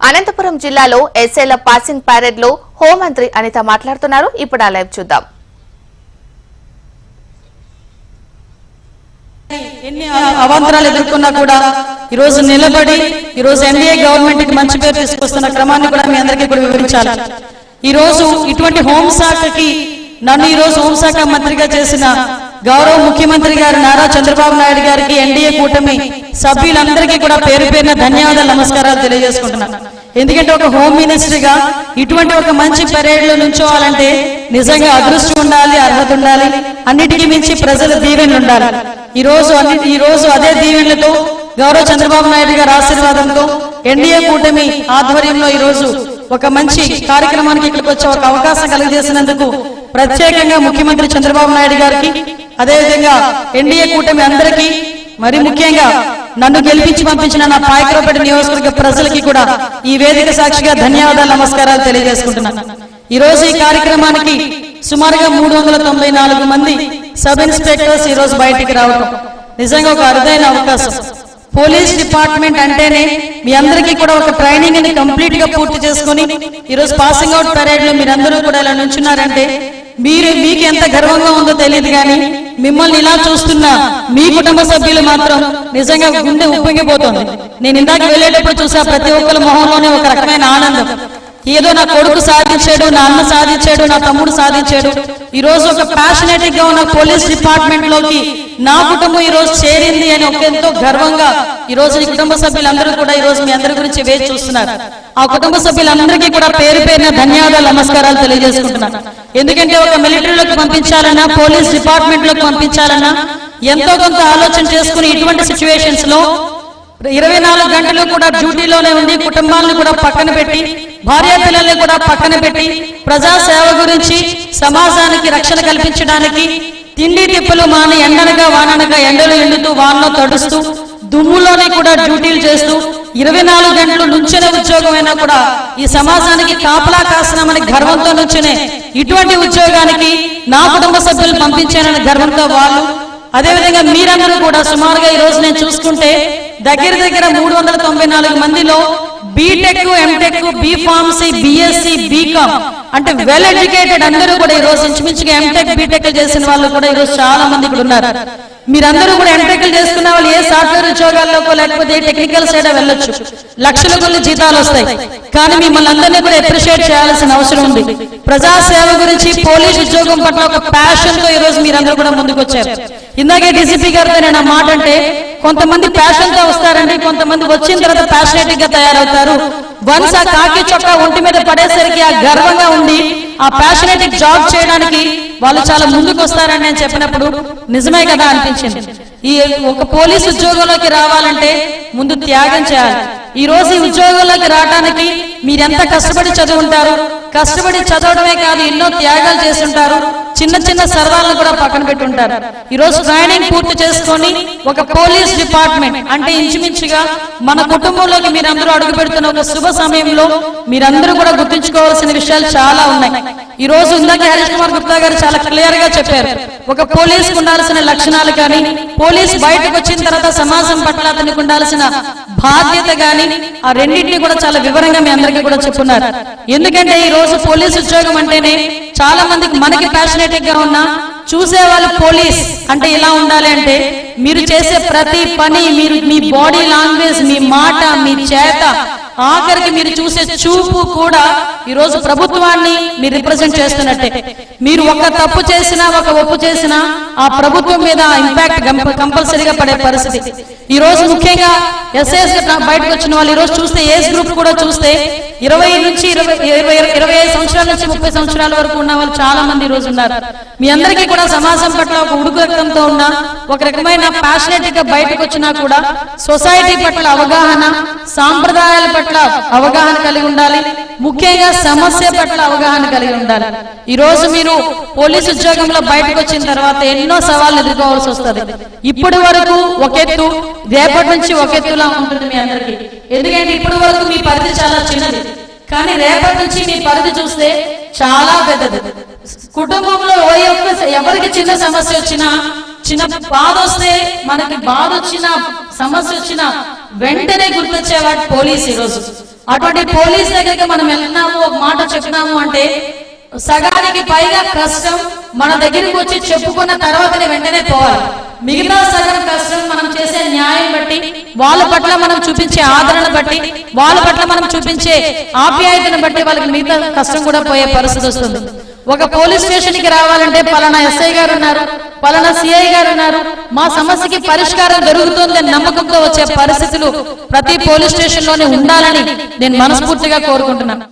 అనంతపురం జిల్లాలో ఎస్ఐల passing parade లో హోంమంత్రి అనిత మాట్లాడుతున్నారు. ఇప్పుడు ఆ లైవ్ చూద్దాం. ఎన్ని అవాంతరాలు ఎదుర్కొన్నా కూడా ఈ రోజు నిలబడి ఈ రోజు ఎన్డీఏ గవర్నమెంట్ కి మంచి పేరు తీసుకొస్తున్న క్రమాన్ని కూడా మీ అందరికీ కూడా వివరించాలి. ఈ రోజు ఇటువంటి హోంశాఖకి నన్ను ఈ రోజు హోంశాఖ మంత్రిగా చేసిన గౌరవ ముఖ్యమంత్రి గారు నారా చంద్రబాబు నాయుడు గారికి ఎన్డీఏ కూటమి సభ్యులందరికీ కూడా పేరు పేరున ధన్యవాదాలు నమస్కారాలు తెలియజేసుకుంటున్నాను. ఎందుకంటే ఒక హోమ్ మినిస్టర్గా ఇటువంటి ఒక మంచి పరేడ్ లో నుంచోవాలంటే నిజంగా అదృష్టం ఉండాలి, అర్హత ఉండాలి, అన్నిటికీ మించి ప్రజల దీవెనలు ఉండాలి. ఈ రోజు అదే దీవెనలతో గౌరవ చంద్రబాబు నాయుడు గారి ఆశీర్వాదంతో ఎన్డీఏ కూటమి ఆధ్వర్యంలో ఈ రోజు ఒక మంచి కార్యక్రమానికి ఇక్కడికి వచ్చే ఒక అవకాశం కలిగజేసినందుకు ప్రత్యేకంగా ముఖ్యమంత్రి చంద్రబాబు నాయుడు గారికి, అదేవిధంగా ఎన్డీఏ కూటమి అందరికీ, మరి ముఖ్యంగా నన్ను గెలిపించి పంపించిన నా పాయకరావుపేట నియోజకవర్గ ప్రజలకి కూడా ఈ వేదిక సాక్షిగా ధన్యవాదాలు నమస్కారాలు తెలియజేసుకుంటున్నాను. ఈ రోజు ఈ కార్యక్రమానికి సుమారుగా 394 మంది సబ్ ఇన్స్పెక్టర్స్ ఈ రోజు బయటికి రావడం నిజంగా ఒక అరుదైన అవకాశం. పోలీస్ డిపార్ట్మెంట్ అంటేనే మీ అందరికీ కూడా ఒక ట్రైనింగ్ ని కంప్లీట్ గా పూర్తి చేసుకుని ఈరోజు పాసింగ్ అవుట్ పరేడ్ లో మీరందరూ కూడా ఇలా నుంచున్నారంటే మీకు ఎంత గర్వంగా ఉందో తెలియదు, కానీ మిమ్మల్ని ఇలా చూస్తున్న మీ కుటుంబ సభ్యులు మాత్రం నిజంగా గుండె ఉప్పొంగిపోతుంది. నేను ఇందాక వెళ్ళేటప్పుడు చూసా ప్రతి ఒక్కరి మొహంలోనే ఒక రకమైన ఆనందం. ఏదో నా కొడుకు సాధించాడు, నా అన్న సాధించాడు, నా తమ్ముడు సాధించాడు. ఈ రోజు ఒక ప్యాషనేట్ గా ఉన్న పోలీస్ డిపార్ట్మెంట్ లోకి నా కుటుంబం ఈ రోజు చేరింది అని ఒక ఎంతో గర్వంగా ఈ రోజు ఈ కుటుంబ సభ్యులందరూ కూడా ఈ రోజు మీ అందరి గురించి వేచి చూస్తున్నారు. ఆ కుటుంబ సభ్యులందరికీ కూడా పేరు పేరున ధన్యవాదాలు నమస్కారాలు తెలియజేసుకుంటున్నాను. ఎందుకంటే ఒక మిలిటరీలోకి పంపించాలన్నా, పోలీస్ డిపార్ట్మెంట్ లోకి పంపించాలన్నా ఎంతో కొంత ఆలోచన చేసుకుని ఇటువంటి సిచ్యువేషన్స్ లో 24 గంటలు కూడా డ్యూటీలోనే ఉండి కుటుంబాలను కూడా పక్కన పెట్టి, భార్య పిల్లల్ని కూడా పక్కన పెట్టి ప్రజా సేవ గురించి సమాజానికి రక్షణ కల్పించడానికి తిండి తిప్పలు మాని ఎండనగా వాననగా ఎండలు ఎండుతూ వానలో తడుస్తూ దుమ్ములోనే కూడా డ్యూటీలు చేస్తూ 24 గంటలు నుంచునే ఉద్యోగమైనా కూడా ఈ సమాజానికి కాపలా కాస్తున్నామని గర్వంతో నుంచునే ఇటువంటి ఉద్యోగానికి నా కుటుంబ సభ్యులు పంపించానని గర్వంతో వాళ్ళు, అదేవిధంగా మీరందరూ కూడా సుమారుగా ఈ రోజు నేను చూసుకుంటే దగ్గర 394 మందిలో BTech, MTech, BPharmacy, BSc, BCom అంటే వెల్ ఎడ్యుకేటెడ్ అందరూ కూడా ఈ రోజు ఇంచుమించుగా ఎంటెక్, బీటెక్ చేసిన వాళ్ళు కూడా ఈ రోజు చాలా మంది ఇక్కడ ఉన్నారు. మీరందరూ కూడా ఎంటెక్లు చేసుకున్న వాళ్ళు ఏ సాఫ్ట్వేర్ ఉద్యోగాల్లోకో లేకపోతే ఏ టెక్నికల్ సైడ్ వెళ్ళొచ్చు, లక్షల కొద్ది జీతాలు వస్తాయి. కానీ మిమ్మల్ని అందరినీ కూడా అప్రిషియేట్ చేయాల్సిన అవసరం ఉంది. ప్రజాసేవ గురించి, పోలీస్ ఉద్యోగం పట్ల ఒక ప్యాషన్ తో ఈ రోజు మీరందరూ కూడా ముందుకు వచ్చారు. ఇందాకే డీసీపీ గారితో నేను ఆ మాట అంటే, కొంతమంది ప్యాషన్ తో వస్తారండి, కొంతమంది వచ్చిన తర్వాత ప్యాషనేట్ గా తయారవుతారు. వన్స్ ఆ కాకి చొక్కా ఒంటి మీద పడేసరికి ఆ గర్వంగా ఉండి ఆ ప్యాషనేట్ జాబ్ చేయడానికి వాళ్ళు చాలా ముందుకు వస్తారని నేను చెప్పినప్పుడు నిజమే కదా అనిపించింది. ఈ ఒక పోలీస్ ఉద్యోగంలోకి రావాలంటే ముందు త్యాగం చేయాలి. ఈ రోజు ఈ ఉద్యోగంలోకి రావడానికి మీరెంత కష్టపడి చదువుంటారు, కష్టపడి చదవడమే కాదు ఎన్నో త్యాగాలు చేస్తుంటారు, చిన్న చిన్న సర్వాలను కూడా పక్కన పెట్టుంటారు. ఈ రోజు ట్రైనింగ్ పూర్తి చేసుకొని ఒక పోలీస్ డిపార్ట్మెంట్ అంటే ఇంచుమించుగా మన కుటుంబంలోకి మీరందరూ అడుగు పెడుతున్న ఒక శుభ సమయంలో మీరందరూ కూడా గుర్తుంచుకోవాల్సిన విషయాలు చాలా ఉన్నాయి. ఈ రోజు ఇందాక హరీష్ కుమార్ గుప్తా గారు చాలా క్లియర్ గా చెప్పారు. ఒక పోలీస్ కు ఉండాల్సిన లక్షణాలు కానీ, పోలీస్ బయటకు వచ్చిన తర్వాత సమాజం పట్ల అతనికి ఉండాల్సిన బాధ్యత కానీ, ఆ రెండింటినీ కూడా చాలా వివరంగా మీ అందరికీ కూడా చెప్పున్నారు. ఎందుకంటే ఈ రోజు పోలీస్ ఉద్యోగం అంటేనే చాలా మందికి మనకి ప్యాషనేట్ గా ఉన్నా చూసేవాళ్ళు పోలీస్ అంటే ఇలా ఉండాలి అంటే మీరు చేసే ప్రతి పని, మీరు మీ బాడీ లాంగ్వేజ్, మీ మాట, మీ చేత, ఆఖరికి మీరు చూసే చూపు కూడా ఈ రోజు ప్రభుత్వాన్ని మీరు రిప్రజెంట్ చేస్తున్నట్టే. మీరు ఒక తప్పు చేసినా, ఒక ఒప్పు చేసినా ఆ ప్రభుత్వం మీద ఇంపాక్ట్ కంపల్సరీగా పడే పరిస్థితి. ఈ రోజు ముఖ్యంగా ఎస్ఐఎస్ బయటకు వచ్చిన వాళ్ళు ఈ రోజు చూస్తే ఏజ్ గ్రూప్ కూడా చూస్తే 20 నుంచి 25 సంవత్సరాల నుంచి 30 సంవత్సరాల వరకు ఉన్న వాళ్ళు చాలా మంది ఈ రోజు ఉన్నారు. మీ అందరికీ కూడా సమాజం పట్ల ఒక ఉడుకు రక్తంతో ఉన్న ఒక రకమైన ప్యాషనేట్ గా బయటకు వచ్చినా కూడా సొసైటీ పట్ల అవగాహన, సాంప్రదాయాల పట్ల అవగాహన కలిగి ఉండాలి, ముఖ్యంగా సమస్య పట్ల అవగాహన కలిగి ఉండాలి. ఈ రోజు మీరు పోలీసు ఉద్యోగంలో బయటకు వచ్చిన తర్వాత ఎన్నో సవాళ్ళు ఎదుర్కోవాల్సి వస్తుంది. ఇప్పటి వరకు ఒక ఎత్తు, రేపటి నుంచి ఒక ఎత్తులా ఉంటుంది మీ అందరికీ. ఎందుకంటే ఇప్పటి వరకు మీ పరిధి చాలా చిన్నది, కానీ రేపటి నుంచి మీ పరిధి చూస్తే చాలా పెద్దది. కుటుంబంలో ఎవరికి చిన్న సమస్య వచ్చినా, చిన్న బాధ వస్తే, మనకి బాధ వచ్చినా, సమస్య వచ్చినా వెంటనే గుర్తొచ్చేవాడు పోలీస్. ఈ రోజు అటువంటి పోలీస్ దగ్గరికి మనం వెళ్ళినాము, ఒక మాట చెప్పినాము అంటే సగానికి పైగా కష్టం మన దగ్గరికి వచ్చి చెప్పుకున్న తర్వాతనే వెంటనే పోవాలి. మిగతా సగం కష్టం మనం చేసే న్యాయం బట్టి, వాళ్ళ పట్ల మనం చూపించే ఆదరణ బట్టి, వాళ్ళ పట్ల మనం చూపించే ఆప్యాయతను బట్టి వాళ్ళకి మిగతా కష్టం కూడా పోయే పరిస్థితి వస్తుంది. ఒక పోలీస్ స్టేషన్ కి రావాలంటే పలానా ఎస్ఐ గారు ఉన్నారు, పలానా సిఐ గారు ఉన్నారు, మా సమస్యకి పరిష్కారం దొరుకుతుందని నమ్మకంతో వచ్చే పరిస్థితులు ప్రతి పోలీస్ స్టేషన్ లోనే ఉండాలని నేను మనస్ఫూర్తిగా కోరుకుంటున్నాను.